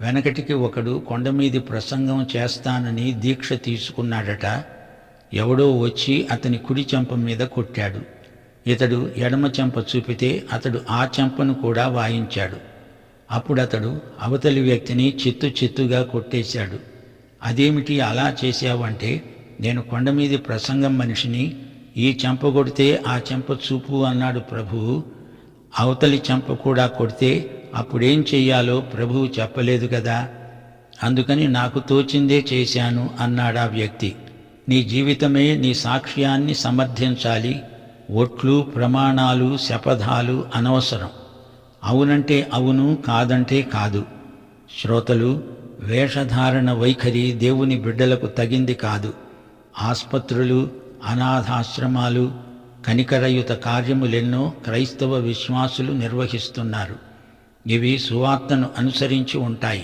వెనకటికి ఒకడు కొండమీది ప్రసంగం చేస్తానని దీక్ష తీసుకున్నాడట. ఎవడో వచ్చి అతని కుడి చెంప మీద కొట్టాడు. ఇతడు ఎడమ చెంప చూపితే అతడు ఆ చెంపను కూడా వాయించాడు. అప్పుడతడు అవతలి వ్యక్తిని చిత్తుగా కొట్టేశాడు. అదేమిటి అలా చేశావంటే, నేను కొండమీది ప్రసంగం మనిషిని, ఈ చెంప కొడితే ఆ చెంప చూపు అన్నాడు ప్రభువు. అవతలి చెంప కూడా కొడితే అప్పుడేం చెయ్యాలో ప్రభువు చెప్పలేదు కదా, అందుకని నాకు తోచిందే చేశాను అన్నాడా వ్యక్తి. నీ జీవితమే నీ సాక్ష్యాన్ని సమర్థించాలి. ఒట్లు, ప్రమాణాలు, శపథాలు అనవసరం. అవునంటే అవును, కాదంటే కాదు. శ్రోతలు, వేషధారణ వైఖరి దేవుని బిడ్డలకు తగింది కాదు. ఆస్పత్రులు, అనాథాశ్రమాలు, కనికరయుత కార్యములెన్నో క్రైస్తవ విశ్వాసులు నిర్వహిస్తున్నారు. ఇవి సువార్తను అనుసరించి ఉంటాయి.